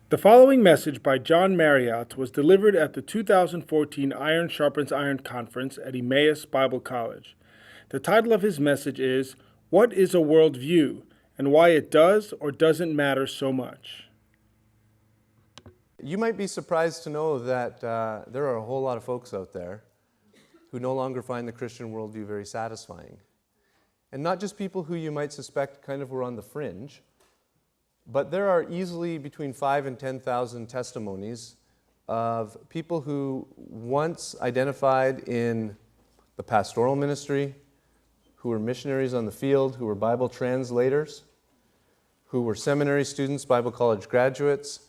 The following message by John Marriott was delivered at the 2014 Iron Sharpens Iron Conference at Emmaus Bible College. The title of his message is, "What is a Worldview, and Why It Does or Doesn't Matter So Much?" You might be surprised to know that there are a whole lot of folks out there who no longer find the Christian worldview very satisfying. And not just people who you might suspect kind of were on the fringe, but there are easily between 5,000 and 10,000 testimonies of people who once identified in the pastoral ministry, who were missionaries on the field, who were Bible translators, who were seminary students, Bible college graduates,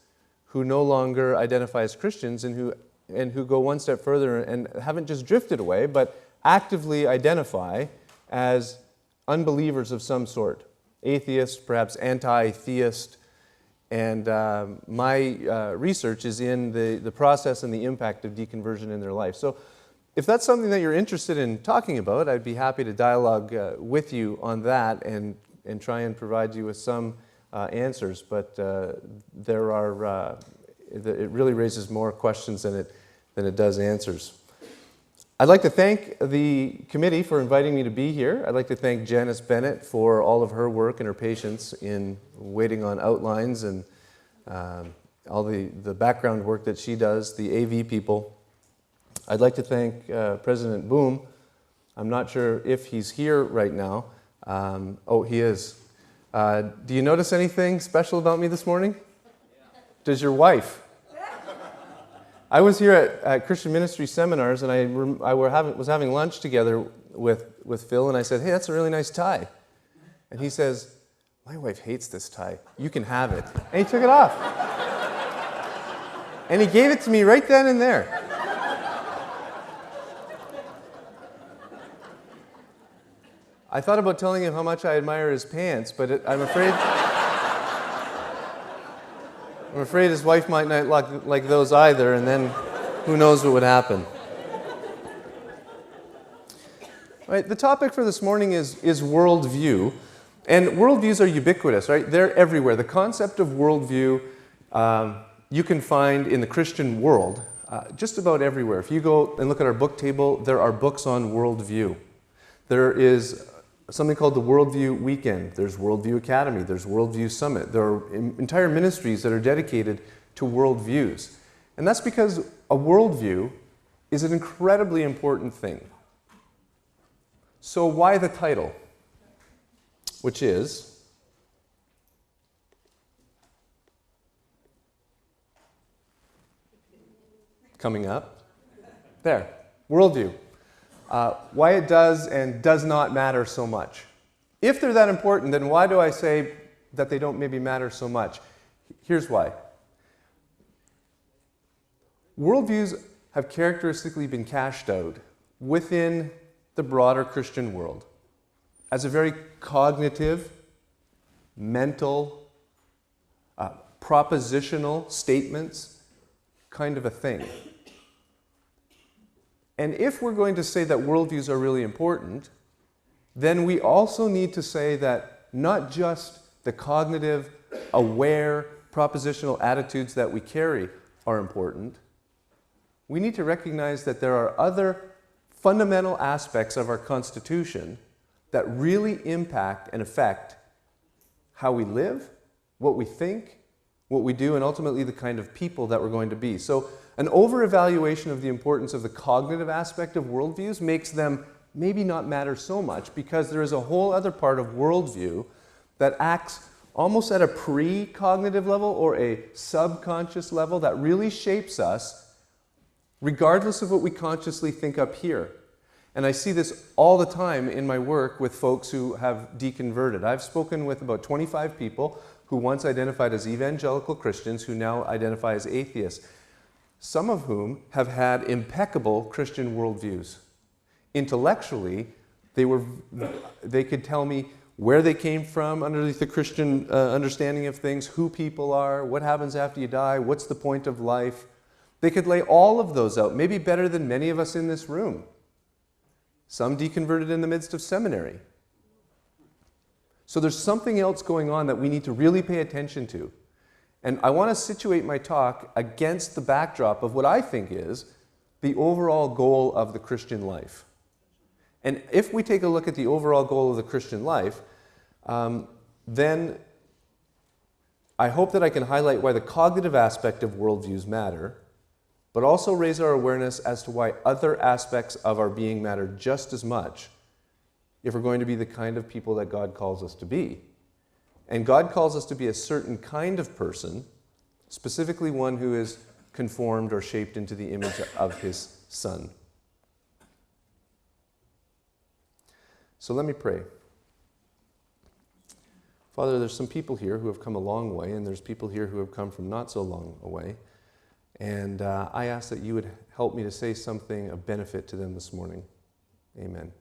who no longer identify as Christians and who go one step further and haven't just drifted away, but actively identify as unbelievers of some sort. Atheist, perhaps anti-theist, and my research is in the process and the impact of deconversion in their life. So if that's something that you're interested in talking about, I'd be happy to dialogue with you on that and try and provide you with some answers, but there are, it really raises more questions than it does answers. I'd like to thank the committee for inviting me to be here. I'd like to thank Janice Bennett for all of her work and her patience in waiting on outlines and all the background work that she does, the AV people. I'd like to thank President Boom. I'm not sure if he's here right now. Oh, he is. Do you notice anything special about me this morning? Does your wife? I was here at Christian Ministry Seminars, and I was having lunch together with Phil, and I said, "Hey, that's a really nice tie." And he says, "My wife hates this tie. You can have it." And he took it off. And he gave it to me right then and there. I thought about telling him how much I admire his pants, but I'm afraid his wife might not like those either, and then who knows what would happen. All right, the topic for this morning is worldview. And worldviews are ubiquitous, right? They're everywhere. The concept of worldview you can find in the Christian world just about everywhere. If you go and look at our book table, there are books on worldview. There is something called the Worldview Weekend. There's Worldview Academy. There's Worldview Summit. There are entire ministries that are dedicated to worldviews. And that's because a worldview is an incredibly important thing. So why the title? Which is coming up. There, worldview. Why it does and does not matter so much. If they're that important, then why do I say that they don't maybe matter so much? Here's why. Worldviews have characteristically been cashed out within the broader Christian world as a very cognitive, mental, propositional statements kind of a thing. And if we're going to say that worldviews are really important, then we also need to say that not just the cognitive, aware, propositional attitudes that we carry are important. We need to recognize that there are other fundamental aspects of our Constitution that really impact and affect how we live, what we think, what we do, and ultimately the kind of people that we're going to be. So an over-evaluation of the importance of the cognitive aspect of worldviews makes them maybe not matter so much, because there is a whole other part of worldview that acts almost at a pre-cognitive level or a subconscious level that really shapes us regardless of what we consciously think up here. And I see this all the time in my work with folks who have deconverted. I've spoken with about 25 people who once identified as evangelical Christians who now identify as atheists, some of whom have had impeccable Christian worldviews. Intellectually, they could tell me where they came from underneath the Christian understanding of things, who people are, what happens after you die, what's the point of life. They could lay all of those out, maybe better than many of us in this room. Some deconverted in the midst of seminary. So there's something else going on that we need to really pay attention to. And I want to situate my talk against the backdrop of what I think is the overall goal of the Christian life. And if we take a look at the overall goal of the Christian life, then I hope that I can highlight why the cognitive aspect of worldviews matter, but also raise our awareness as to why other aspects of our being matter just as much if we're going to be the kind of people that God calls us to be. And God calls us to be a certain kind of person, specifically one who is conformed or shaped into the image of his Son. So let me pray. Father, there's some people here who have come a long way, and there's people here who have come from not so long a way. And I ask that you would help me to say something of benefit to them this morning. Amen.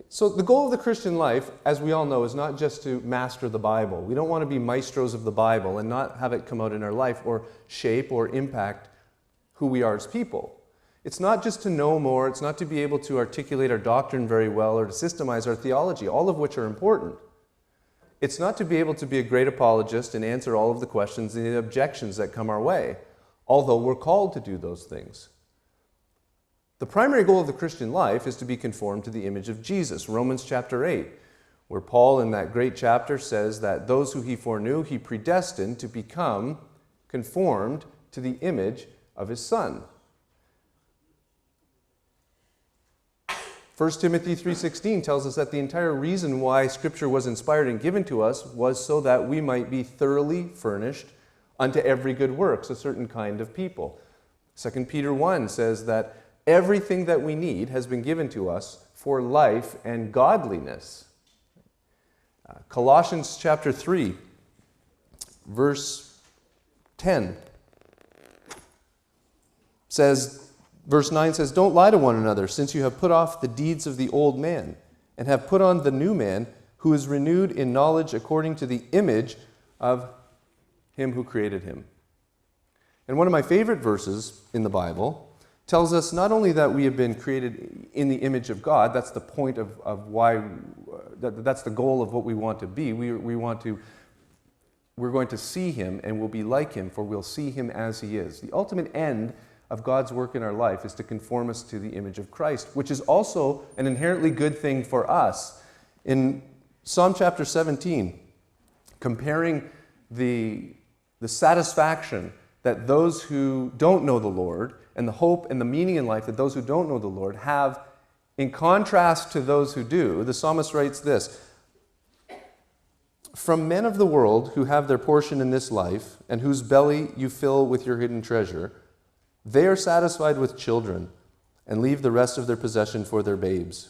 So the goal of the Christian life, as we all know, is not just to master the Bible. We don't want to be maestros of the Bible and not have it come out in our life or shape or impact who we are as people. It's not just to know more. It's not to be able to articulate our doctrine very well or to systemize our theology, all of which are important. It's not to be able to be a great apologist and answer all of the questions and the objections that come our way, although we're called to do those things. The primary goal of the Christian life is to be conformed to the image of Jesus, Romans chapter 8, where Paul in that great chapter says that those who he foreknew, he predestined to become conformed to the image of his Son. 1 Timothy 3:16 tells us that the entire reason why Scripture was inspired and given to us was so that we might be thoroughly furnished unto every good works, a certain kind of people. 2 Peter 1 says that everything that we need has been given to us for life and godliness. Colossians chapter 3, verse 10 says, verse 9 says, "Don't lie to one another, since you have put off the deeds of the old man, and have put on the new man, who is renewed in knowledge according to the image of him who created him." And one of my favorite verses in the Bible tells us not only that we have been created in the image of God, that's the point of why, that's the goal of what we want to be. We're going to see him and we'll be like him, for we'll see him as he is. The ultimate end of God's work in our life is to conform us to the image of Christ, which is also an inherently good thing for us. In Psalm chapter 17, comparing the satisfaction that those who don't know the Lord and the hope and the meaning in life that those who don't know the Lord have in contrast to those who do, the psalmist writes this: "From men of the world who have their portion in this life and whose belly you fill with your hidden treasure, they are satisfied with children and leave the rest of their possession for their babes.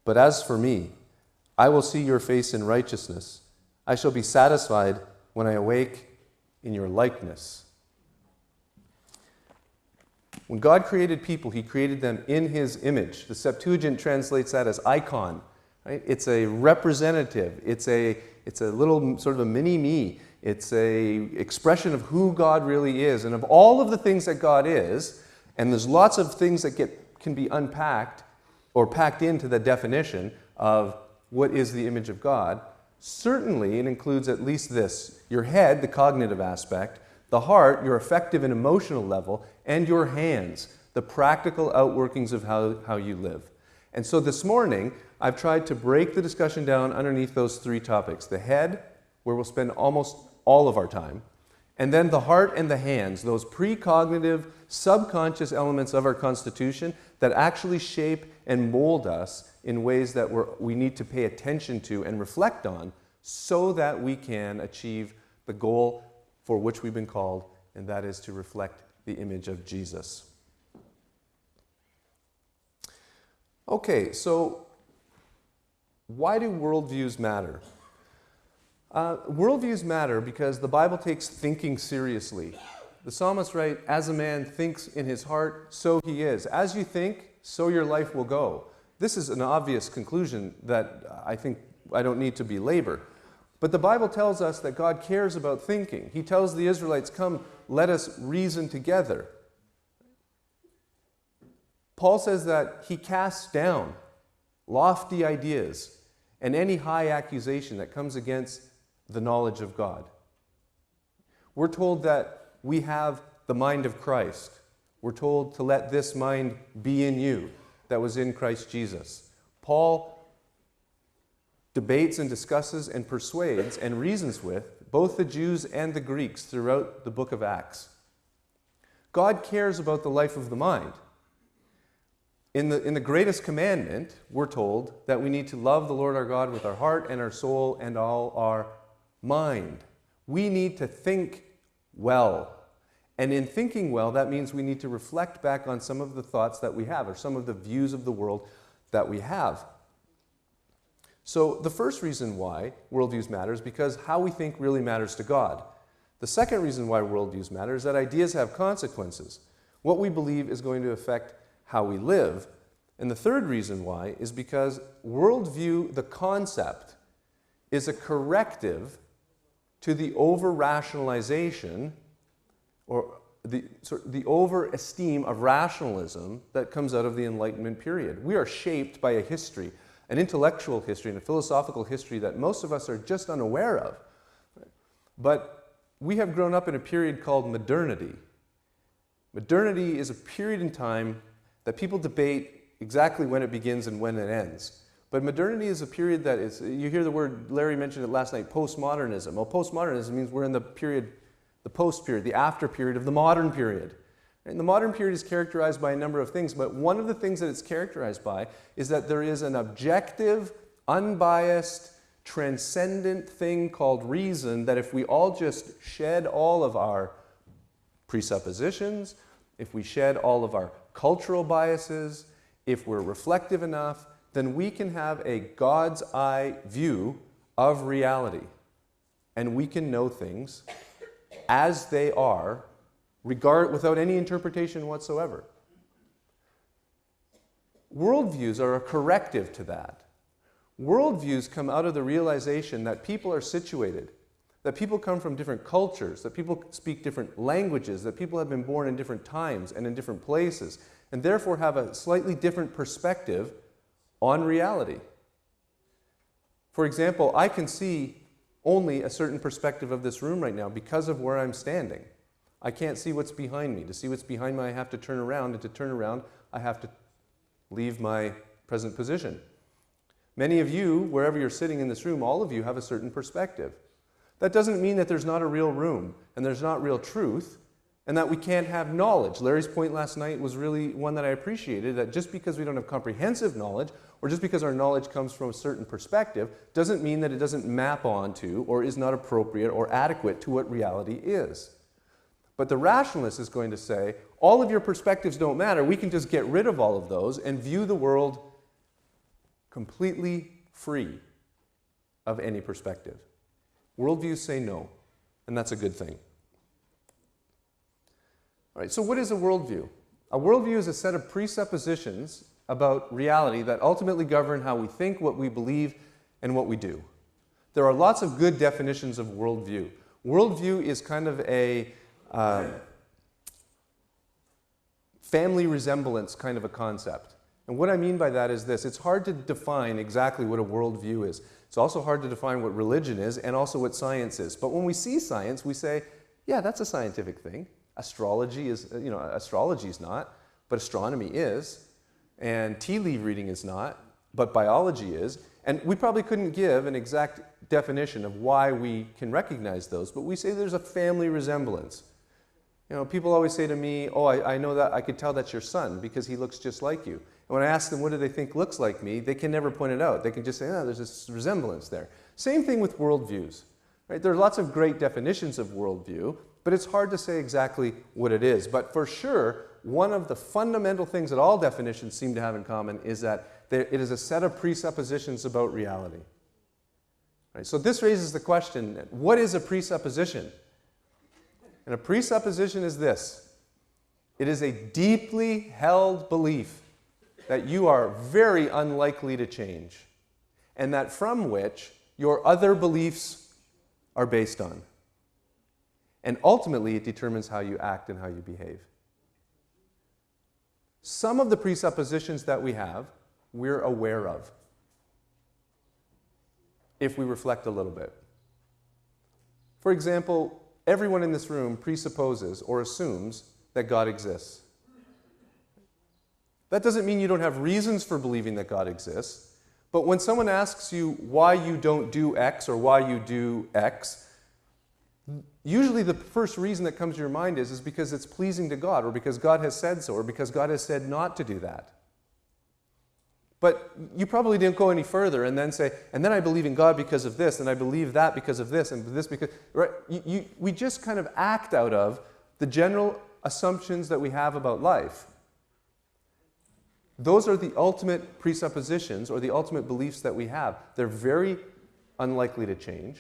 But as for me, I will see your face in righteousness. I shall be satisfied when I awake in your likeness." When God created people, he created them in his image. The Septuagint translates that as icon. Right? It's a representative. It's a little sort of a mini-me. It's a expression of who God really is. And of all of the things that God is, and there's lots of things that can be unpacked or packed into the definition of what is the image of God, certainly it includes at least this: your head, the cognitive aspect; the heart, your affective and emotional level; and your hands, the practical outworkings of how you live. And so this morning, I've tried to break the discussion down underneath those three topics: the head, where we'll spend almost all of our time, and then the heart and the hands, those precognitive, subconscious elements of our constitution that actually shape and mold us in ways that we need to pay attention to and reflect on so that we can achieve the goal for which we've been called, and that is to reflect the image of Jesus. Okay, so why do worldviews matter? Worldviews matter because the Bible takes thinking seriously. The psalmist writes, "As a man thinks in his heart, so he is." As you think, so your life will go. This is an obvious conclusion that I think I don't need to belabor. But the Bible tells us that God cares about thinking. He tells the Israelites, "Come, let us reason together." Paul says that he casts down lofty ideas and any high accusation that comes against the knowledge of God. We're told that we have the mind of Christ. We're told to let this mind be in you that was in Christ Jesus. Paul debates and discusses and persuades and reasons with both the Jews and the Greeks throughout the book of Acts. God cares about the life of the mind. In the greatest commandment, we're told that we need to love the Lord our God with our heart and our soul and all our mind. We need to think well. And in thinking well, that means we need to reflect back on some of the thoughts that we have or some of the views of the world that we have. So the first reason why worldviews matter is because how we think really matters to God. The second reason why worldviews matter is that ideas have consequences. What we believe is going to affect how we live. And the third reason why is because worldview, the concept, is a corrective to the over-rationalization or the over-esteem of rationalism that comes out of the Enlightenment period. We are shaped by a history, an intellectual history and a philosophical history that most of us are just unaware of. But we have grown up in a period called modernity. Modernity is a period in time that people debate exactly when it begins and when it ends. But modernity is a period that is, you hear the word, Larry mentioned it last night, postmodernism. Well, postmodernism means we're in the period, the post period, the after period of the modern period. And the modern period is characterized by a number of things, but one of the things that it's characterized by is that there is an objective, unbiased, transcendent thing called reason that if we all just shed all of our presuppositions, if we shed all of our cultural biases, if we're reflective enough, then we can have a God's eye view of reality. And we can know things as they are, without any interpretation whatsoever. Worldviews are a corrective to that. Worldviews come out of the realization that people are situated, that people come from different cultures, that people speak different languages, that people have been born in different times and in different places, and therefore have a slightly different perspective on reality. For example, I can see only a certain perspective of this room right now because of where I'm standing. I can't see what's behind me. To see what's behind me, I have to turn around, and to turn around, I have to leave my present position. Many of you, wherever you're sitting in this room, all of you have a certain perspective. That doesn't mean that there's not a real room, and there's not real truth, and that we can't have knowledge. Larry's point last night was really one that I appreciated, that just because we don't have comprehensive knowledge, or just because our knowledge comes from a certain perspective, doesn't mean that it doesn't map onto, or is not appropriate or adequate to what reality is. But the rationalist is going to say, all of your perspectives don't matter, we can just get rid of all of those and view the world completely free of any perspective. Worldviews say no, and that's a good thing. All right, so what is a worldview? A worldview is a set of presuppositions about reality that ultimately govern how we think, what we believe, and what we do. There are lots of good definitions of worldview. Worldview is kind of a family resemblance kind of a concept. And what I mean by that is this: it's hard to define exactly what a worldview is. It's also hard to define what religion is and also what science is. But when we see science, we say, yeah, that's a scientific thing. Astrology is, astrology is not, but astronomy is. And tea leaf reading is not, but biology is. And we probably couldn't give an exact definition of why we can recognize those, but we say there's a family resemblance. People always say to me, oh, I know that, I could tell that's your son because he looks just like you. And when I ask them what do they think looks like me, they can never point it out. They can just say, oh, there's this resemblance there. Same thing with worldviews. Right? There are lots of great definitions of worldview, but it's hard to say exactly what it is. But for sure, one of the fundamental things that all definitions seem to have in common is that it is a set of presuppositions about reality. Right? So this raises the question, what is a presupposition? And a presupposition is this: it is a deeply held belief that you are very unlikely to change, and that from which your other beliefs are based on. And ultimately, it determines how you act and how you behave. Some of the presuppositions that we have, we're aware of, if we reflect a little bit. For example, everyone in this room presupposes or assumes that God exists. That doesn't mean you don't have reasons for believing that God exists, but when someone asks you why you don't do X or why you do X, usually the first reason that comes to your mind is because it's pleasing to God, or because God has said so, or because God has said not to do that. But you probably didn't go any further and then say, and then I believe in God because of this, and I believe that because of this, and this because... Right? We just kind of act out of the general assumptions that we have about life. Those are the ultimate presuppositions or the ultimate beliefs that we have. They're very unlikely to change.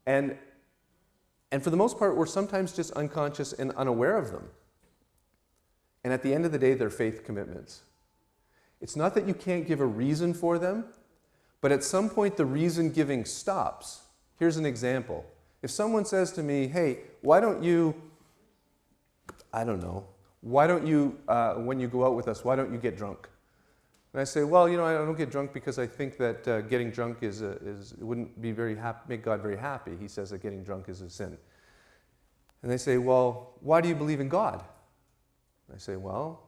And for the most part, we're sometimes just unconscious and unaware of them. And at the end of the day, they're faith commitments. It's not that you can't give a reason for them, but at some point the reason giving stops. Here's an example. If someone says to me, hey, why don't you, I don't know, why don't you, when you go out with us, why don't you get drunk? And I say, well, you know, I don't get drunk because I think that getting drunk wouldn't be make God very happy. He says that getting drunk is a sin. And they say, well, why do you believe in God? And I say, well,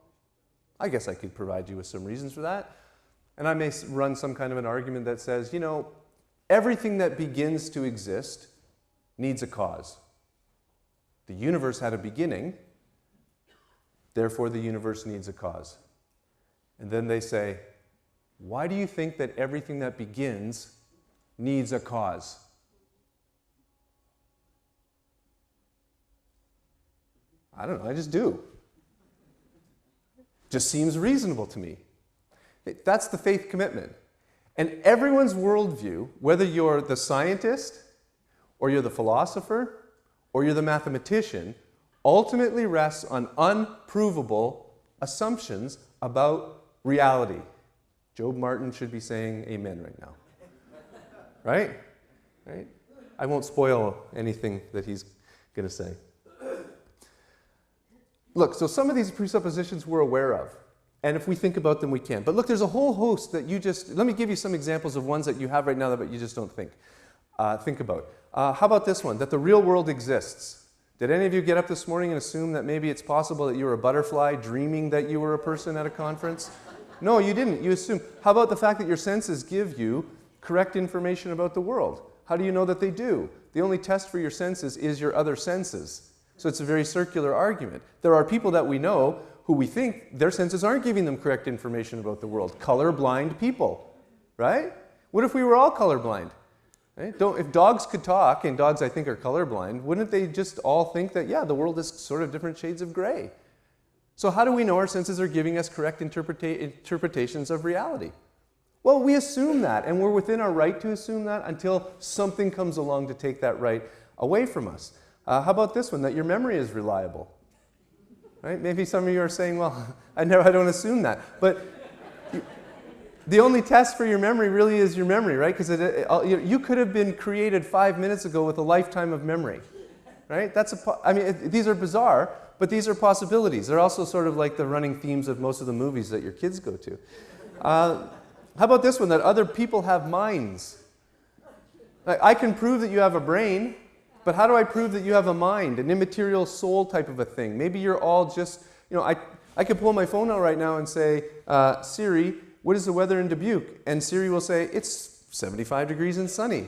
I guess I could provide you with some reasons for that. And I may run some kind of an argument that says, you know, everything that begins to exist needs a cause. The universe had a beginning, therefore the universe needs a cause. And then they say, why do you think that everything that begins needs a cause? I don't know, I just do. Just seems reasonable to me. That's the faith commitment. And everyone's worldview, whether you're the scientist, or you're the philosopher, or you're the mathematician, ultimately rests on unprovable assumptions about reality. Job Martin should be saying amen right now. Right? Right? I won't spoil anything that he's going to say. Look, so some of these presuppositions we're aware of. And if we think about them, we can. But look, there's a whole host that let me give you some examples of ones that you have right now that you just don't think about. How about this one, that the real world exists? Did any of you get up this morning and assume that maybe it's possible that you were a butterfly dreaming that you were a person at a conference? No, you didn't. You assumed. How about the fact that your senses give you correct information about the world? How do you know that they do? The only test for your senses is your other senses. So it's a very circular argument. There are people that we know who we think their senses aren't giving them correct information about the world. Colorblind people, right? What if we were all colorblind? Right? If dogs could talk, and dogs I think are colorblind, wouldn't they just all think that, yeah, the world is sort of different shades of gray? So how do we know our senses are giving us correct interpretations of reality? Well, we assume that, and we're within our right to assume that until something comes along to take that right away from us. How about this one, that your memory is reliable? Right? Maybe some of you are saying, well, I don't assume that. But the only test for your memory really is your memory, right? Because you could have been created 5 minutes ago with a lifetime of memory, right? These are bizarre, but these are possibilities. They're also sort of like the running themes of most of the movies that your kids go to. How about this one, that other people have minds? I can prove that you have a brain, but how do I prove that you have a mind, an immaterial soul type of a thing? Maybe you're all just, I could pull my phone out right now and say, Siri, what is the weather in Dubuque? And Siri will say, it's 75 degrees and sunny.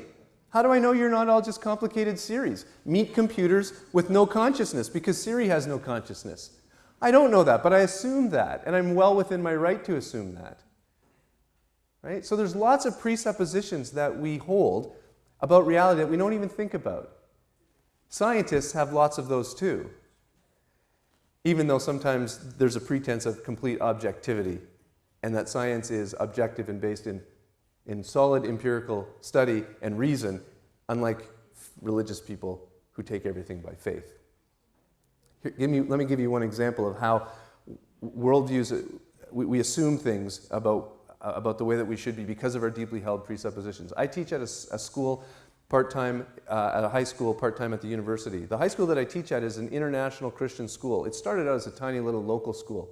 How do I know you're not all just complicated Siris? Meet computers with no consciousness, because Siri has no consciousness. I don't know that, but I assume that, and I'm well within my right to assume that. Right? So there's lots of presuppositions that we hold about reality that we don't even think about. Scientists have lots of those too, even though sometimes there's a pretense of complete objectivity, and that science is objective and based in solid empirical study and reason, unlike religious people who take everything by faith. Let me give you one example of how worldviews, we assume things about the way that we should be because of our deeply held presuppositions. I teach at a school part-time, at a high school, part-time at the university. The high school that I teach at is an international Christian school. It started out as a tiny little local school.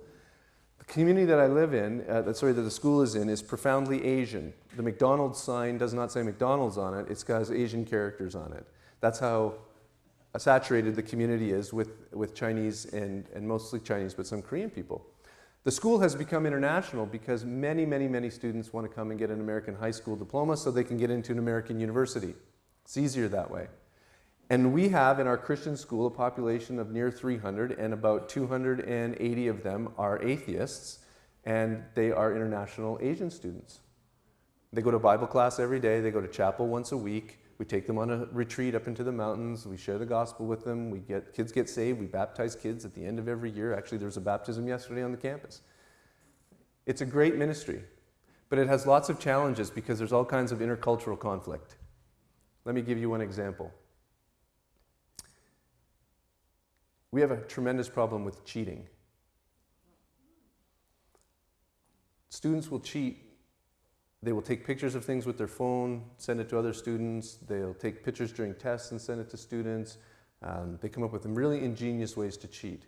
The community that I live in, that the school is in, is profoundly Asian. The McDonald's sign does not say McDonald's on it, it's got Asian characters on it. That's how saturated the community is with Chinese and mostly Chinese, but some Korean people. The school has become international because many, many, many students want to come and get an American high school diploma so they can get into an American university. It's easier that way. And we have in our Christian school a population of near 300, and about 280 of them are atheists, and they are international Asian students. They go to Bible class every day, they go to chapel once a week, we take them on a retreat up into the mountains, we share the gospel with them, kids get saved, we baptize kids at the end of every year. Actually, there was a baptism yesterday on the campus. It's a great ministry, but it has lots of challenges because there's all kinds of intercultural conflict. Let me give you one example. We have a tremendous problem with cheating. Students will cheat. They will take pictures of things with their phone, send it to other students. They'll take pictures during tests and send it to students. They come up with really ingenious ways to cheat.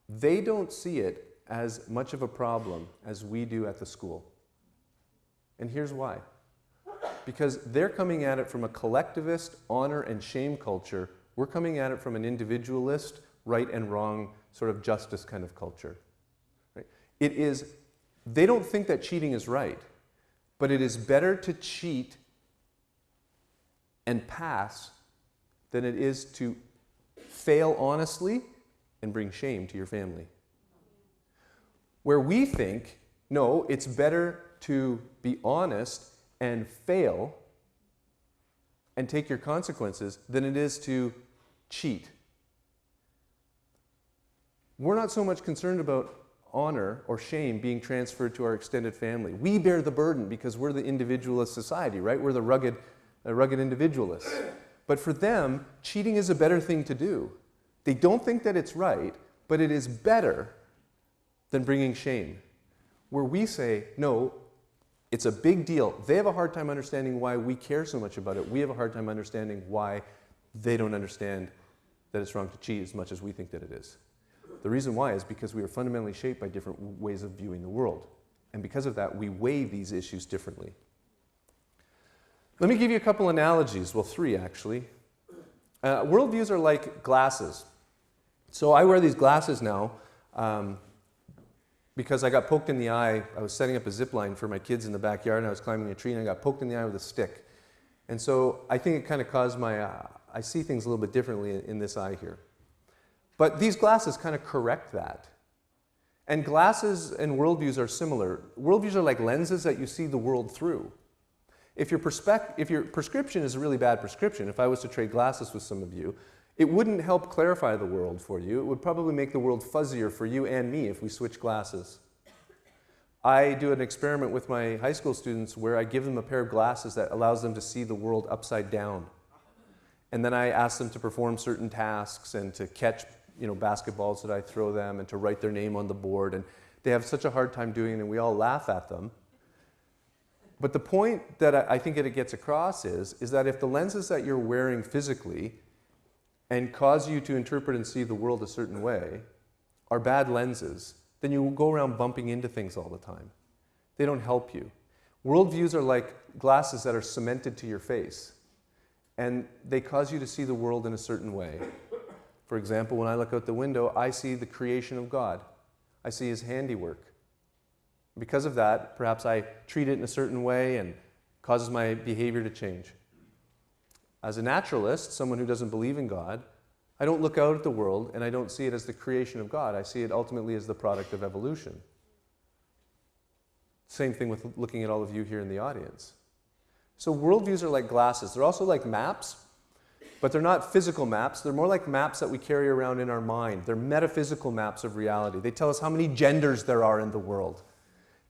They don't see it as much of a problem as we do at the school. And here's why. Because they're coming at it from a collectivist honor and shame culture. We're coming at it from an individualist, right and wrong, sort of justice kind of culture. Right? They don't think that cheating is right, but it is better to cheat and pass than it is to fail honestly and bring shame to your family. Where we think, no, it's better to be honest and fail and take your consequences than it is to cheat. We're not so much concerned about honor or shame being transferred to our extended family. We bear the burden because we're the individualist society, right? We're the rugged individualists. But for them, cheating is a better thing to do. They don't think that it's right, but it is better than bringing shame. Where we say, no, it's a big deal. They have a hard time understanding why we care so much about it. We have a hard time understanding why they don't understand that it's wrong to cheat as much as we think that it is. The reason why is because we are fundamentally shaped by different ways of viewing the world. And because of that, we weigh these issues differently. Let me give you a couple analogies. Well, three actually. Worldviews are like glasses. So I wear these glasses now because I got poked in the eye. I was setting up a zip line for my kids in the backyard, and I was climbing a tree, and I got poked in the eye with a stick. And so I think it kind of caused I see things a little bit differently in this eye here. But these glasses kind of correct that. And glasses and worldviews are similar. Worldviews are like lenses that you see the world through. If your prescription is a really bad prescription, if I was to trade glasses with some of you, it wouldn't help clarify the world for you. It would probably make the world fuzzier for you and me if we switch glasses. I do an experiment with my high school students where I give them a pair of glasses that allows them to see the world upside down. And then I ask them to perform certain tasks and to catch basketballs that I throw them and to write their name on the board. And they have such a hard time doing it, and we all laugh at them. But the point that I think that it gets across is that if the lenses that you're wearing physically and cause you to interpret and see the world a certain way are bad lenses, then you will go around bumping into things all the time. They don't help you. Worldviews are like glasses that are cemented to your face, and they cause you to see the world in a certain way. For example, when I look out the window, I see the creation of God. I see His handiwork. Because of that, perhaps I treat it in a certain way and causes my behavior to change. As a naturalist, someone who doesn't believe in God, I don't look out at the world and I don't see it as the creation of God. I see it ultimately as the product of evolution. Same thing with looking at all of you here in the audience. So worldviews are like glasses. They're also like maps. But they're not physical maps. They're more like maps that we carry around in our mind. They're metaphysical maps of reality. They tell us how many genders there are in the world.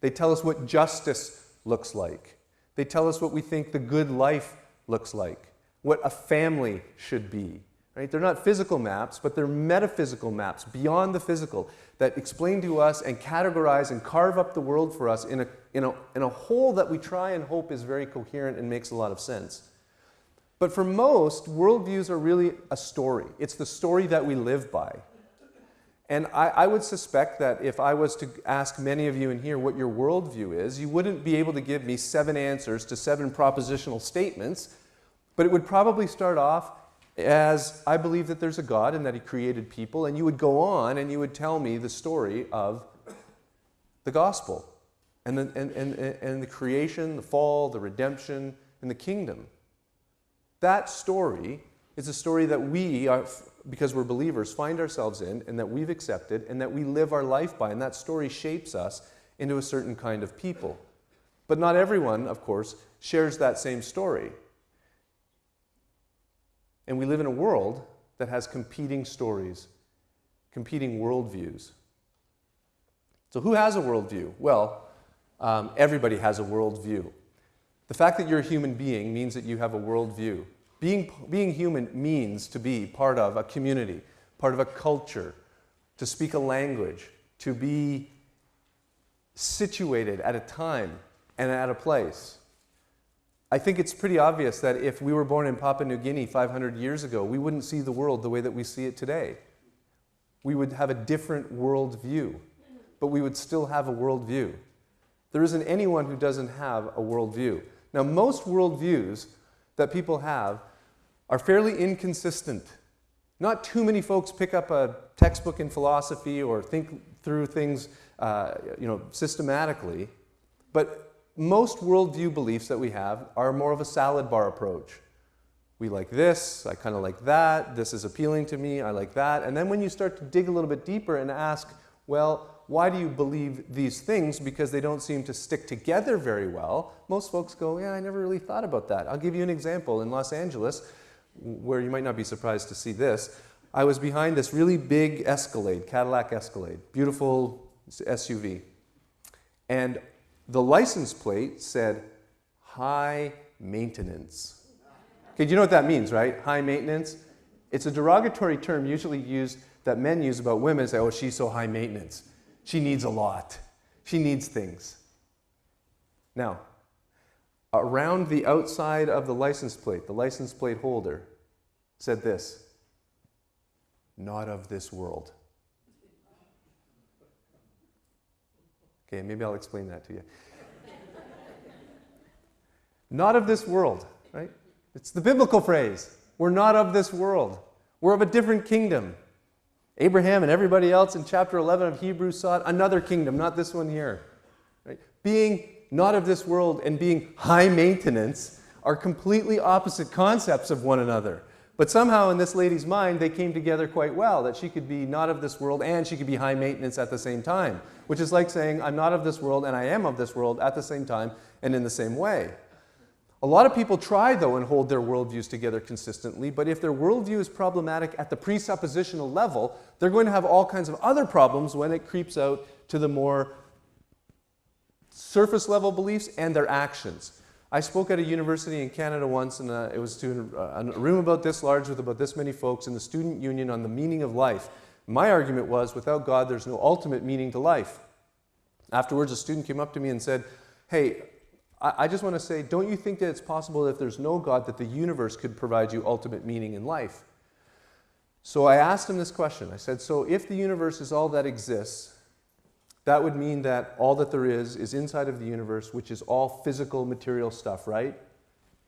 They tell us what justice looks like. They tell us what we think the good life looks like, what a family should be. Right? They're not physical maps, but they're metaphysical maps beyond the physical that explain to us and categorize and carve up the world for us in a whole that we try and hope is very coherent and makes a lot of sense. But for most, worldviews are really a story. It's the story that we live by. And I would suspect that if I was to ask many of you in here what your worldview is, you wouldn't be able to give me 7 answers to 7 propositional statements, but it would probably start off as I believe that there's a God and that he created people, and you would go on and you would tell me the story of the gospel and the creation, the fall, the redemption, and the kingdom. That story is a story that we, because we're believers, find ourselves in and that we've accepted and that we live our life by, and that story shapes us into a certain kind of people. But not everyone, of course, shares that same story. And we live in a world that has competing stories, competing worldviews. So who has a worldview? Well, everybody has a worldview. The fact that you're a human being means that you have a worldview. Being human means to be part of a community, part of a culture, to speak a language, to be situated at a time and at a place. I think it's pretty obvious that if we were born in Papua New Guinea 500 years ago, we wouldn't see the world the way that we see it today. We would have a different worldview, but we would still have a worldview. There isn't anyone who doesn't have a worldview. Now, most worldviews that people have are fairly inconsistent. Not too many folks pick up a textbook in philosophy or think through things systematically, but most worldview beliefs that we have are more of a salad bar approach. We like this, I kind of like that, this is appealing to me, I like that. And then when you start to dig a little bit deeper and ask, well, why do you believe these things? Because they don't seem to stick together very well. Most folks go, yeah, I never really thought about that. I'll give you an example. In Los Angeles, where you might not be surprised to see this, I was behind this really big Escalade, Cadillac Escalade, beautiful SUV. And the license plate said, high maintenance. Okay, do you know what that means, right? High maintenance? It's a derogatory term usually used, that men use about women, say, oh, she's so high maintenance. She needs a lot. She needs things. Now, around the outside of the license plate holder said this, not of this world. Okay, maybe I'll explain that to you. Not of this world, right? It's the biblical phrase. We're not of this world. We're of a different kingdom. Abraham and everybody else in chapter 11 of Hebrews sought another kingdom, not this one here. Right? Being not of this world and being high maintenance are completely opposite concepts of one another. But somehow in this lady's mind, they came together quite well, that she could be not of this world and she could be high maintenance at the same time, which is like saying, I'm not of this world and I am of this world at the same time and in the same way. A lot of people try, though, and hold their worldviews together consistently, but if their worldview is problematic at the presuppositional level, they're going to have all kinds of other problems when it creeps out to the more surface level beliefs and their actions. I spoke at a university in Canada once, and it was to a room about this large with about this many folks in the student union on the meaning of life. My argument was, without God, there's no ultimate meaning to life. Afterwards, a student came up to me and said, hey, I just want to say, don't you think that it's possible that if there's no God, that the universe could provide you ultimate meaning in life? So I asked him this question. I said, so if the universe is all that exists, that would mean that all that there is inside of the universe, which is all physical, material stuff, right?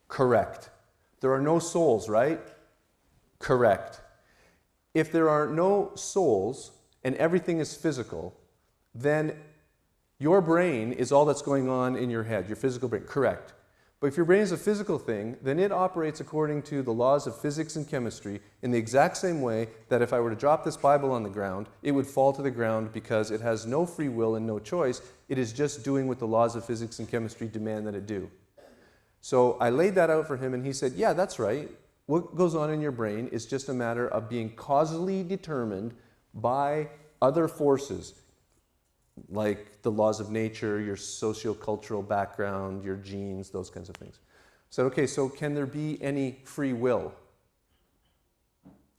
Correct. There are no souls, right? Correct. If there are no souls and everything is physical, then your brain is all that's going on in your head, your physical brain. Correct. But if your brain is a physical thing, then it operates according to the laws of physics and chemistry in the exact same way that if I were to drop this Bible on the ground, it would fall to the ground because it has no free will and no choice. It is just doing what the laws of physics and chemistry demand that it do. So I laid that out for him, and he said, yeah, that's right. What goes on in your brain is just a matter of being causally determined by other forces, like the laws of nature, your socio-cultural background, your genes, those kinds of things. I said, okay, so can there be any free will?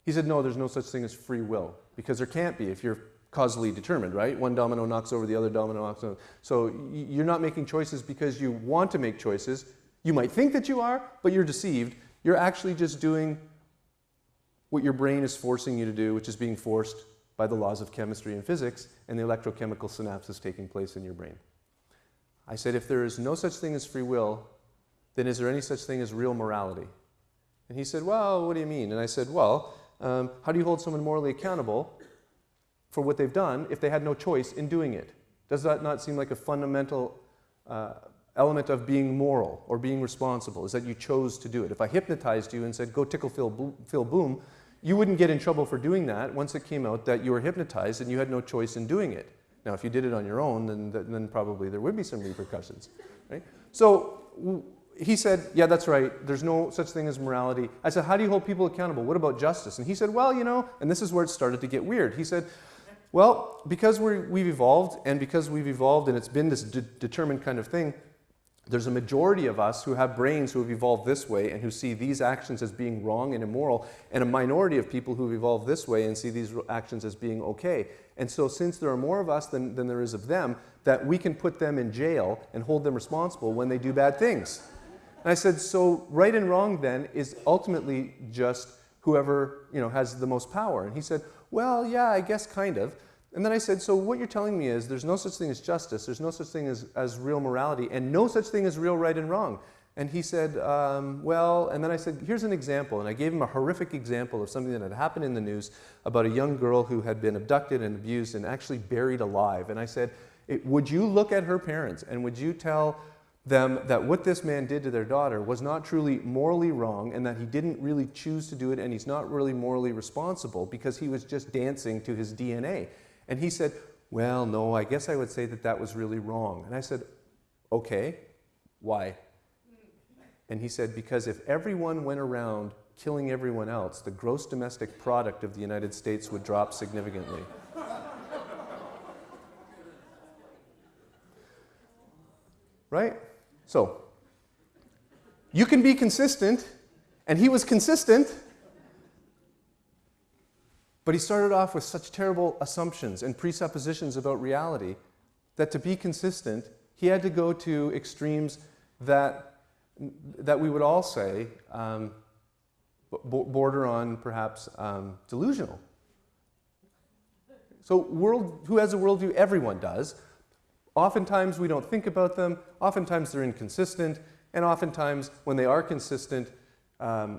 He said, no, there's no such thing as free will, because there can't be if you're causally determined, right? One domino knocks over the other domino knocks over. So you're not making choices because you want to make choices. You might think that you are, but you're deceived. You're actually just doing what your brain is forcing you to do, which is being forced by the laws of chemistry and physics and the electrochemical synapses taking place in your brain. I said, if there is no such thing as free will, then is there any such thing as real morality? And he said, well, what do you mean? And I said, well, how do you hold someone morally accountable for what they've done if they had no choice in doing it? Does that not seem like a fundamental element of being moral or being responsible, is that you chose to do it? If I hypnotized you and said, go tickle Phil Boom, you wouldn't get in trouble for doing that once it came out that you were hypnotized and you had no choice in doing it. Now, if you did it on your own, then probably there would be some repercussions. Right? So he said, yeah, that's right. There's no such thing as morality. I said, how do you hold people accountable? What about justice? And he said, well, and this is where it started to get weird. He said, well, because we've evolved and it's been this determined kind of thing, there's a majority of us who have brains who have evolved this way and who see these actions as being wrong and immoral, and a minority of people who've evolved this way and see these actions as being okay. And so since there are more of us than there is of them, that we can put them in jail and hold them responsible when they do bad things. And I said, so right and wrong then is ultimately just whoever has the most power. And he said, well, yeah, I guess kind of. And then I said, so what you're telling me is there's no such thing as justice, there's no such thing as real morality, and no such thing as real right and wrong. And he said, well, and then I said, here's an example. And I gave him a horrific example of something that had happened in the news about a young girl who had been abducted and abused and actually buried alive. And I said, would you look at her parents and would you tell them that what this man did to their daughter was not truly morally wrong and that he didn't really choose to do it and he's not really morally responsible because he was just dancing to his DNA? And he said, well, no, I guess I would say that was really wrong. And I said, okay, why? And he said, because if everyone went around killing everyone else, the gross domestic product of the United States would drop significantly. Right? So, you can be consistent, and he was consistent, but he started off with such terrible assumptions and presuppositions about reality that to be consistent, he had to go to extremes that we would all say border on perhaps delusional. So who has a worldview? Everyone does. Oftentimes we don't think about them, oftentimes they're inconsistent, and oftentimes when they are consistent,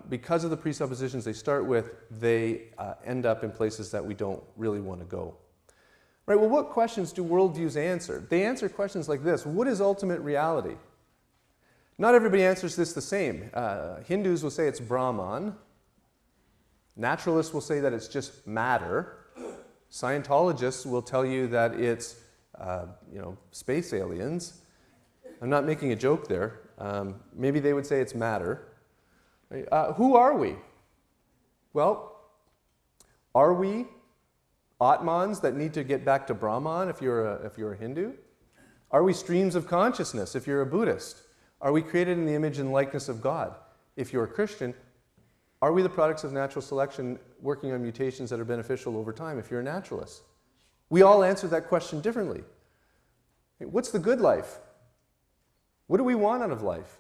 because of the presuppositions they start with, they end up in places that we don't really want to go. Right, well, what questions do worldviews answer? They answer questions like this: what is ultimate reality? Not everybody answers this the same. Hindus will say it's Brahman. Naturalists will say that it's just matter. Scientologists will tell you that it's space aliens. I'm not making a joke there. Maybe they would say it's matter. Who are we? Well, are we Atmans that need to get back to Brahman if you're a Hindu? Are we streams of consciousness if you're a Buddhist? Are we created in the image and likeness of God if you're a Christian? Are we the products of natural selection working on mutations that are beneficial over time if you're a naturalist? We all answer that question differently. What's the good life? What do we want out of life?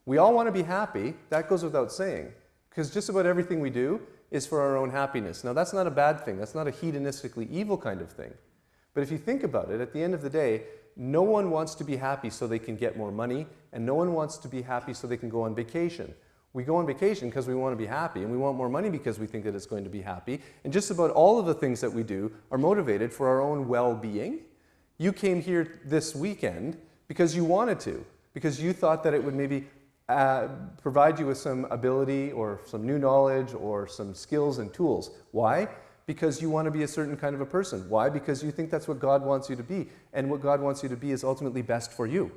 We all want to be happy. That goes without saying, because just about everything we do is for our own happiness. Now, that's not a bad thing. That's not a hedonistically evil kind of thing. But if you think about it, at the end of the day, no one wants to be happy so they can get more money, and no one wants to be happy so they can go on vacation. We go on vacation because we want to be happy, and we want more money because we think that it's going to be happy. And just about all of the things that we do are motivated for our own well-being. You came here this weekend because you wanted to, because you thought that it would maybe provide you with some ability or some new knowledge or some skills and tools. Why? Because you want to be a certain kind of a person. Why? Because you think that's what God wants you to be, and what God wants you to be is ultimately best for you.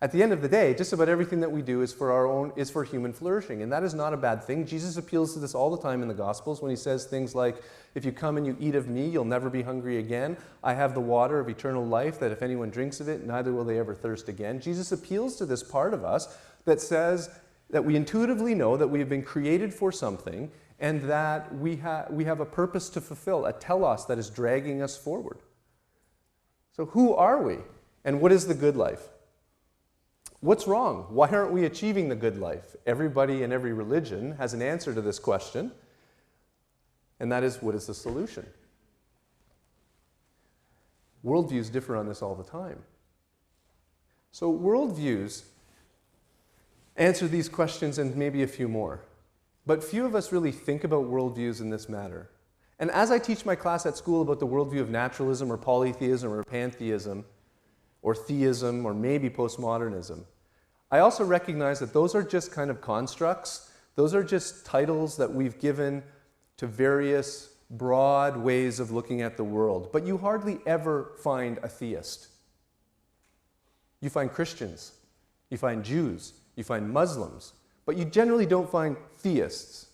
At the end of the day, just about everything that we do is for human flourishing, and that is not a bad thing. Jesus appeals to this all the time in the Gospels when he says things like, if you come and you eat of me, you'll never be hungry again. I have the water of eternal life, that if anyone drinks of it, neither will they ever thirst again. Jesus appeals to this part of us that says that we intuitively know that we have been created for something and that we have a purpose to fulfill, a telos that is dragging us forward. So who are we? And what is the good life? What's wrong? Why aren't we achieving the good life? Everybody in every religion has an answer to this question, and that is, what is the solution? Worldviews differ on this all the time. So worldviews answer these questions and maybe a few more. But few of us really think about worldviews in this matter. And as I teach my class at school about the worldview of naturalism or polytheism or pantheism or theism or maybe postmodernism, I also recognize that those are just kind of constructs. Those are just titles that we've given to various broad ways of looking at the world. But you hardly ever find a theist. You find Christians, you find Jews, you find Muslims, but you generally don't find theists.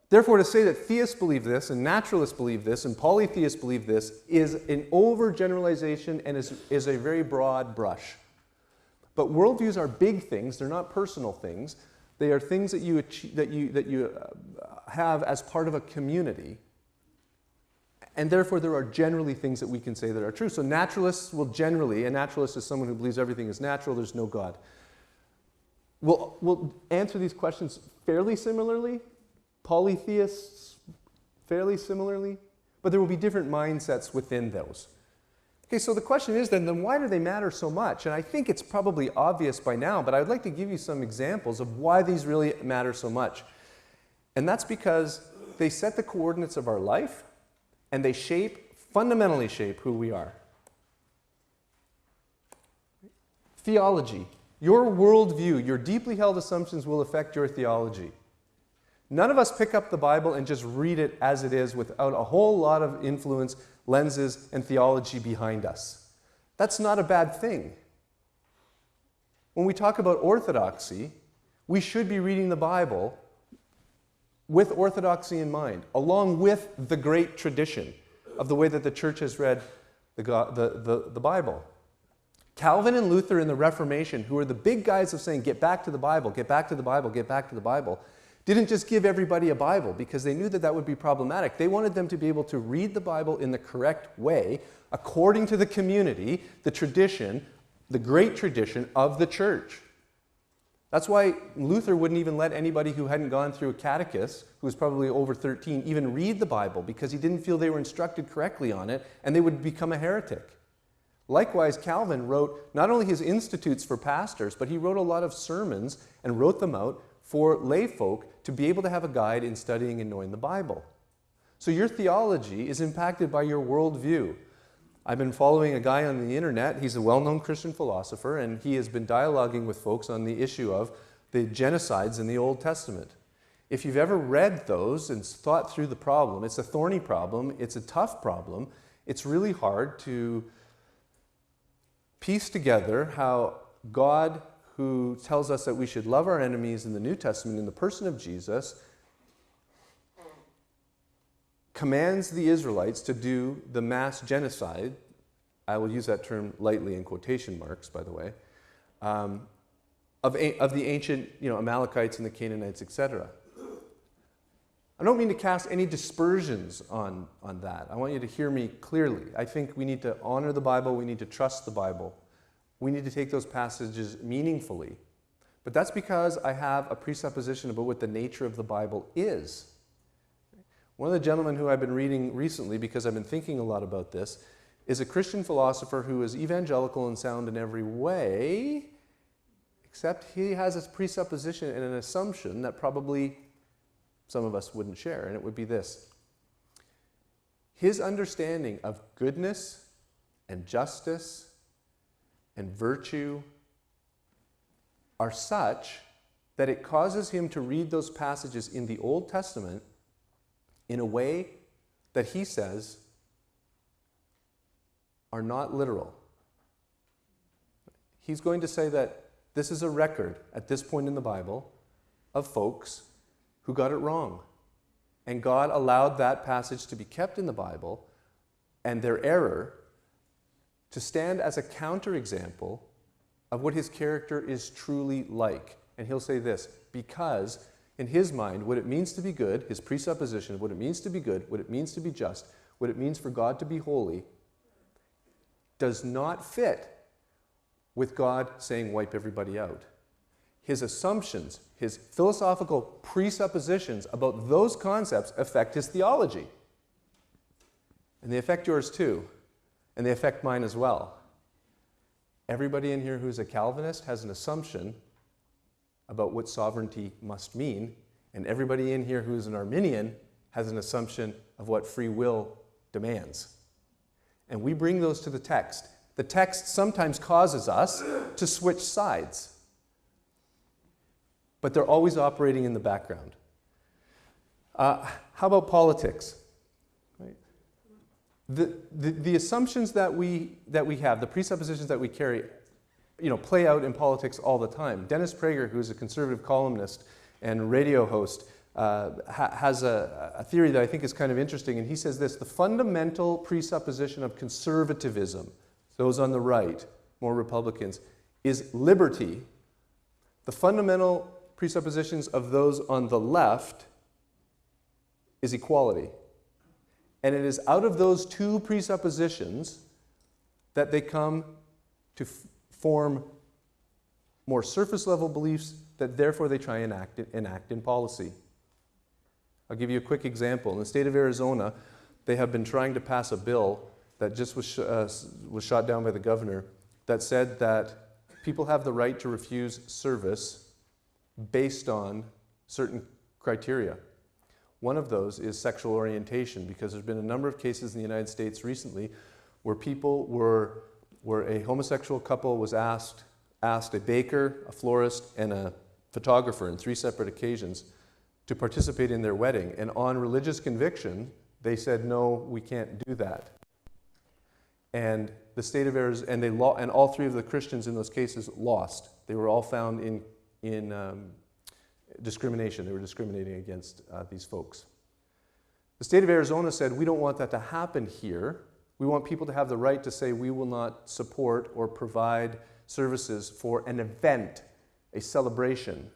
Therefore, to say that theists believe this, and naturalists believe this, and polytheists believe this, is an overgeneralization and is a very broad brush. But worldviews are big things. They're not personal things. They are things that you have as part of a community. And therefore, there are generally things that we can say that are true. So naturalists will generally, a naturalist is someone who believes everything is natural, there's no God. We'll answer these questions fairly similarly. Polytheists, fairly similarly. But there will be different mindsets within those. Okay, so the question is then why do they matter so much? And I think it's probably obvious by now, but I would like to give you some examples of why these really matter so much. And that's because they set the coordinates of our life, and they fundamentally shape who we are. Theology. Your worldview, your deeply held assumptions will affect your theology. None of us pick up the Bible and just read it as it is without a whole lot of influence, lenses, and theology behind us. That's not a bad thing. When we talk about orthodoxy, we should be reading the Bible with orthodoxy in mind, along with the great tradition of the way that the church has read the Bible. Calvin and Luther in the Reformation, who are the big guys of saying, get back to the Bible, get back to the Bible, get back to the Bible, didn't just give everybody a Bible because they knew that that would be problematic. They wanted them to be able to read the Bible in the correct way, according to the community, the tradition, the great tradition of the church. That's why Luther wouldn't even let anybody who hadn't gone through a catechist, who was probably over 13, even read the Bible because he didn't feel they were instructed correctly on it, and they would become a heretic. Likewise, Calvin wrote not only his institutes for pastors, but he wrote a lot of sermons and wrote them out for lay folk to be able to have a guide in studying and knowing the Bible. So your theology is impacted by your worldview. I've been following a guy on the internet. He's a well-known Christian philosopher, and he has been dialoguing with folks on the issue of the genocides in the Old Testament. If you've ever read those and thought through the problem, it's a thorny problem, it's a tough problem. It's really hard to piece together how God, who tells us that we should love our enemies in the New Testament in the person of Jesus, commands the Israelites to do the mass genocide, I will use that term lightly in quotation marks, by the way, of the ancient Amalekites and the Canaanites, etc. I don't mean to cast any dispersions on that. I want you to hear me clearly. I think we need to honor the Bible. We need to trust the Bible. We need to take those passages meaningfully. But that's because I have a presupposition about what the nature of the Bible is. One of the gentlemen who I've been reading recently, because I've been thinking a lot about this, is a Christian philosopher who is evangelical and sound in every way, except he has a presupposition and an assumption that probably some of us wouldn't share, and it would be this. His understanding of goodness and justice and virtue are such that it causes him to read those passages in the Old Testament in a way that he says are not literal. He's going to say that this is a record at this point in the Bible of folks who got it wrong. And God allowed that passage to be kept in the Bible and their error to stand as a counterexample of what his character is truly like. And he'll say this, because in his mind, what it means to be good, his presupposition of what it means to be good, what it means to be just, what it means for God to be holy, does not fit with God saying wipe everybody out. His assumptions, his philosophical presuppositions about those concepts affect his theology. And they affect yours too. And they affect mine as well. Everybody in here who's a Calvinist has an assumption about what sovereignty must mean, and everybody in here who's an Arminian has an assumption of what free will demands. And we bring those to the text. The text sometimes causes us to switch sides, but they're always operating in the background. How about politics? Right? The assumptions that we have, the presuppositions that we carry, play out in politics all the time. Dennis Prager, who's a conservative columnist and radio host, has a theory that I think is kind of interesting, and he says this: the fundamental presupposition of conservatism, those on the right, more Republicans, is liberty. The fundamental presuppositions of those on the left is equality. And it is out of those two presuppositions that they come to form more surface level beliefs that therefore they try and enact in policy. I'll give you a quick example. In the state of Arizona, they have been trying to pass a bill that just was shot down by the governor that said that people have the right to refuse service based on certain criteria. One of those is sexual orientation, because there's been a number of cases in the United States recently where where a homosexual couple was asked, a baker, a florist, and a photographer in 3 separate occasions to participate in their wedding. And on religious conviction, they said, no, we can't do that. And the state of Arizona, and all 3 of the Christians in those cases lost. They were all found in discrimination. They were discriminating against these folks. The state of Arizona said, we don't want that to happen here. We want people to have the right to say we will not support or provide services for an event, a celebration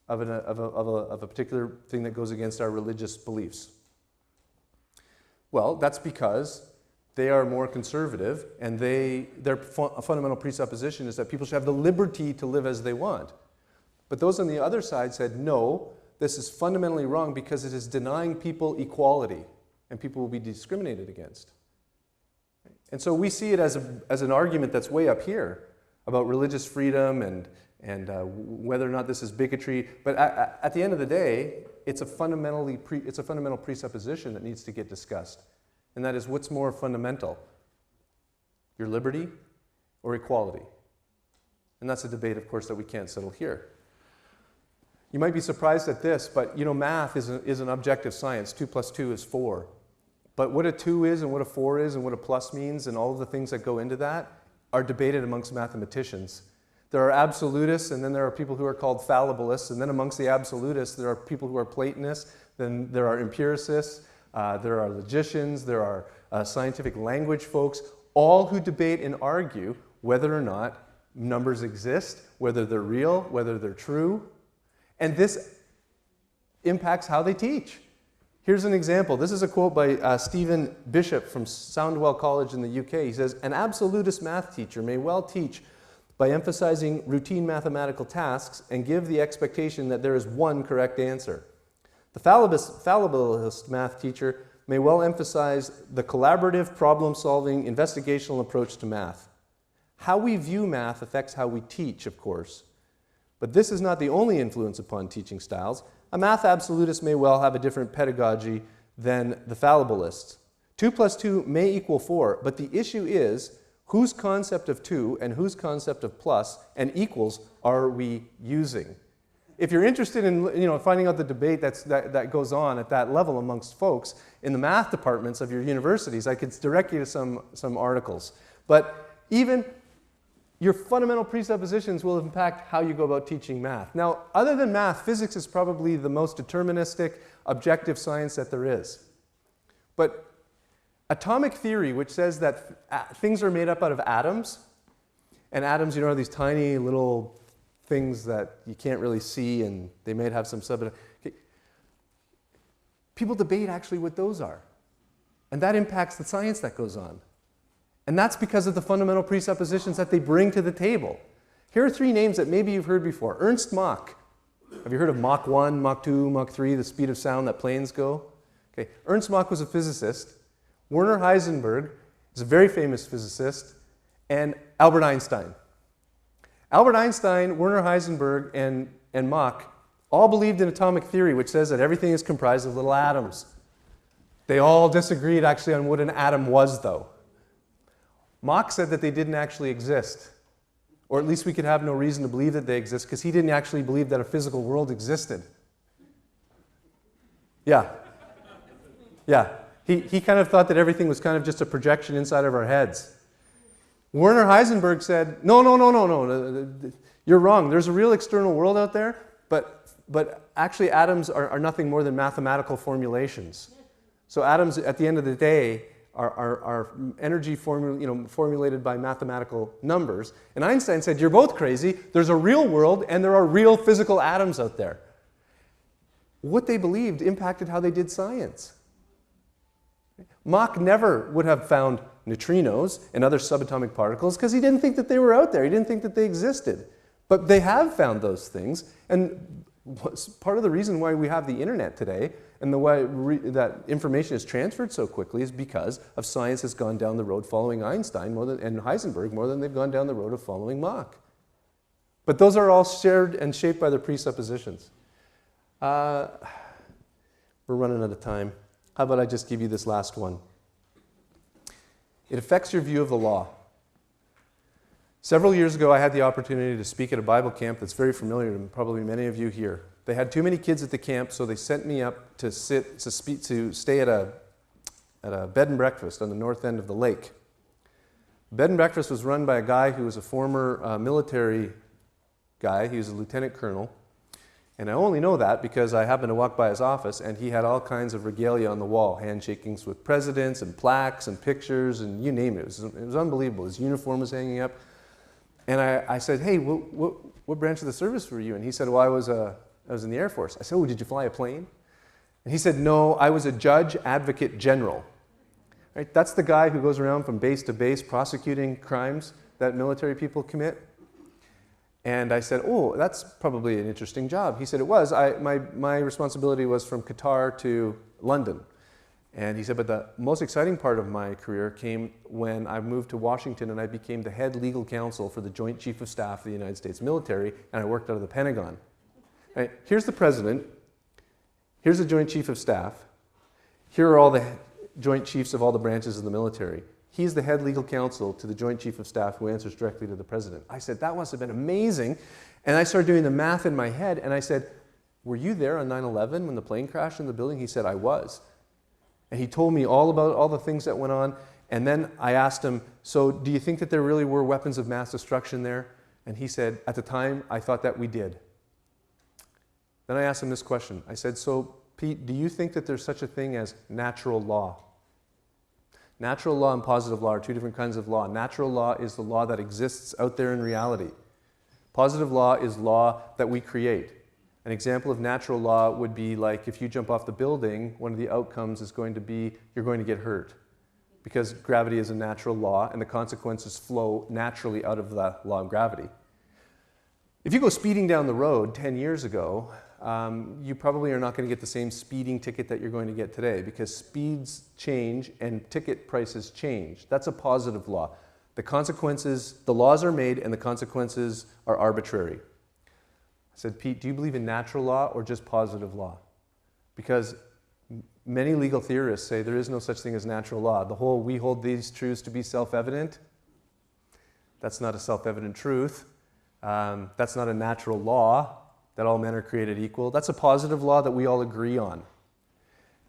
of a particular thing that goes against our religious beliefs. Well, that's because they are more conservative, and their fundamental presupposition is that people should have the liberty to live as they want. But those on the other side said, no, this is fundamentally wrong because it is denying people equality, and people will be discriminated against. And so we see it as an argument that's way up here about religious freedom and whether or not this is bigotry. But at the end of the day, it's a fundamental presupposition that needs to get discussed. And that is, what's more fundamental? Your liberty or equality? And that's a debate, of course, that we can't settle here. You might be surprised at this, but math is an objective science. 2 + 2 is 4. But what a 2 is and what a 4 is and what a plus means and all of the things that go into that are debated amongst mathematicians. There are absolutists, and then there are people who are called fallibilists, and then amongst the absolutists there are people who are Platonists, then there are empiricists, there are logicians, there are scientific language folks, all who debate and argue whether or not numbers exist, whether they're real, whether they're true. And this impacts how they teach. Here's an example. This is a quote by Stephen Bishop from Soundwell College in the UK. He says, an absolutist math teacher may well teach by emphasizing routine mathematical tasks and give the expectation that there is one correct answer. The fallibilist math teacher may well emphasize the collaborative, problem-solving, investigational approach to math. How we view math affects how we teach, of course. But this is not the only influence upon teaching styles. A math absolutist may well have a different pedagogy than the fallibilists. 2 + 2 may equal 4, but the issue is whose concept of 2 and whose concept of plus and equals are we using? If you're interested in finding out the debate that goes on at that level amongst folks in the math departments of your universities, I could direct you to some articles. But even your fundamental presuppositions will impact how you go about teaching math. Now, other than math, physics is probably the most deterministic, objective science that there is. But atomic theory, which says that things are made up out of atoms, and atoms, are these tiny little things that you can't really see, and they may have some people debate actually what those are. And that impacts the science that goes on. And that's because of the fundamental presuppositions that they bring to the table. Here are 3 names that maybe you've heard before. Ernst Mach. Have you heard of Mach 1, Mach 2, Mach 3, the speed of sound that planes go? Okay. Ernst Mach was a physicist. Werner Heisenberg is a very famous physicist. And Albert Einstein. Albert Einstein, Werner Heisenberg, and and Mach all believed in atomic theory, which says that everything is comprised of little atoms. They all disagreed actually on what an atom was, though. Mach said that they didn't actually exist, or at least we could have no reason to believe that they exist, because he didn't actually believe that a physical world existed. Yeah. Yeah. He kind of thought that everything was kind of just a projection inside of our heads. Werner Heisenberg said, no, you're wrong. There's a real external world out there, but actually atoms are nothing more than mathematical formulations. So atoms, at the end of the day, are energy formulated by mathematical numbers. And Einstein said, you're both crazy. There's a real world, and there are real physical atoms out there. What they believed impacted how they did science. Mach never would have found neutrinos and other subatomic particles because he didn't think that they were out there. He didn't think that they existed. But they have found those things. And part of the reason why we have the internet today and the way that information is transferred so quickly is because of science has gone down the road following Einstein and Heisenberg more than they've gone down the road of following Mach. But those are all shared and shaped by their presuppositions. We're running out of time. How about I just give you this last one? It affects your view of the law. Several years ago, I had the opportunity to speak at a Bible camp that's very familiar to probably many of you here. They had too many kids at the camp, so they sent me up to stay at a bed and breakfast on the north end of the lake. Bed and breakfast was run by a guy who was a former military guy. He was a lieutenant colonel. And I only know that because I happened to walk by his office and he had all kinds of regalia on the wall, handshakings with presidents and plaques and pictures and you name it. It was unbelievable. His uniform was hanging up. And I said, hey, what branch of the service were you? And he said, well, I was in the Air Force. I said, oh, did you fly a plane? And he said, no, I was a judge advocate general. Right? That's the guy who goes around from base to base prosecuting crimes that military people commit. And I said, oh, that's probably an interesting job. He said, it was. My responsibility was from Qatar to London. And he said, but the most exciting part of my career came when I moved to Washington and I became the head legal counsel for the Joint Chief of Staff of the United States military, and I worked out of the Pentagon. Right? Here's the president. Here's the Joint Chief of Staff. Here are all the Joint Chiefs of all the branches of the military. He's the head legal counsel to the Joint Chief of Staff who answers directly to the president. I said, that must have been amazing. And I started doing the math in my head, and I said, were you there on 9/11 when the plane crashed in the building? He said, I was. And he told me all about all the things that went on. And then I asked him, so do you think that there really were weapons of mass destruction there? And he said, at the time, I thought that we did. Then I asked him this question. I said, so Pete, do you think that there's such a thing as natural law? Natural law and positive law are two different kinds of law. Natural law is the law that exists out there in reality. Positive law is law that we create. An example of natural law would be like if you jump off the building, one of the outcomes is going to be you're going to get hurt because gravity is a natural law and the consequences flow naturally out of the law of gravity. If you go speeding down the road 10 years ago, you probably are not going to get the same speeding ticket that you're going to get today because speeds change and ticket prices change. That's a positive law. The consequences, the laws are made and the consequences are arbitrary. I said, Pete, do you believe in natural law or just positive law? Because many legal theorists say there is no such thing as natural law. The whole we hold these truths to be self-evident, that's not a self-evident truth. That's not a natural law, that all men are created equal. That's a positive law that we all agree on.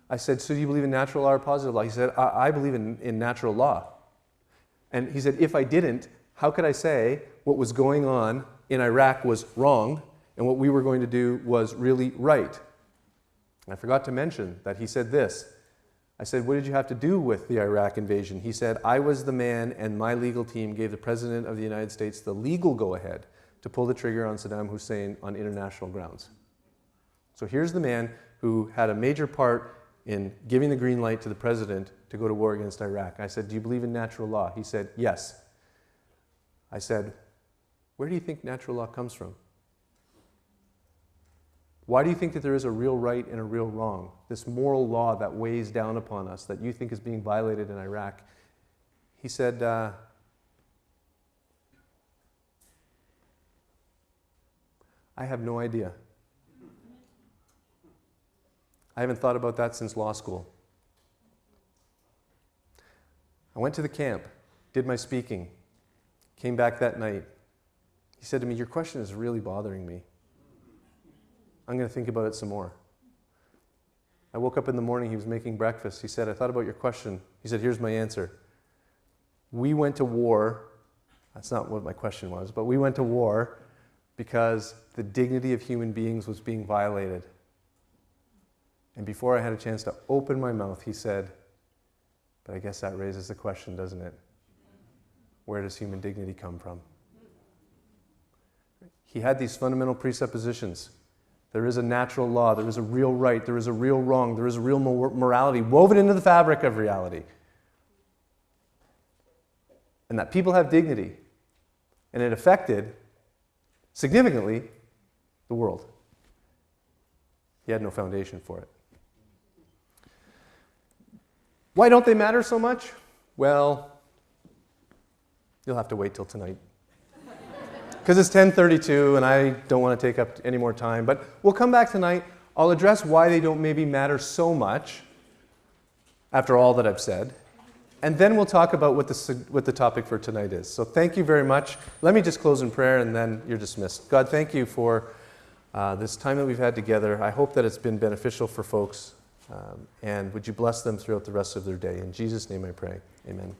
I said, so do you believe in natural law or positive law? He said, I believe in natural law. And he said, if I didn't, how could I say what was going on in Iraq was wrong and what we were going to do was really right? And I forgot to mention that he said this. I said, what did you have to do with the Iraq invasion? He said, I was the man and my legal team gave the President of the United States the legal go-ahead to pull the trigger on Saddam Hussein on international grounds. So here's the man who had a major part in giving the green light to the president to go to war against Iraq. I said, do you believe in natural law? He said, yes. I said, where do you think natural law comes from? Why do you think that there is a real right and a real wrong? This moral law that weighs down upon us that you think is being violated in Iraq. He said, I have no idea. I haven't thought about that since law school. I went to the camp, did my speaking, came back that night. He said to me, "Your question is really bothering me. I'm going to think about it some more." I woke up in the morning, he was making breakfast. He said, "I thought about your question." He said, "Here's my answer. We went to war," that's not what my question was, but we went to war because the dignity of human beings was being violated. And before I had a chance to open my mouth, he said, "But I guess that raises the question, doesn't it? Where does human dignity come from?" He had these fundamental presuppositions. There is a natural law, there is a real right, there is a real wrong, there is a real morality woven into the fabric of reality. And that people have dignity. And it affected, significantly, the world. He had no foundation for it. Why don't they matter so much? Well, you'll have to wait till tonight. Because it's 10:32 and I don't want to take up any more time. But we'll come back tonight. I'll address why they don't maybe matter so much after all that I've said. And then we'll talk about what the topic for tonight is. So thank you very much. Let me just close in prayer and then you're dismissed. God, thank you for this time that we've had together. I hope that it's been beneficial for folks. And would you bless them throughout the rest of their day. In Jesus' name I pray. Amen.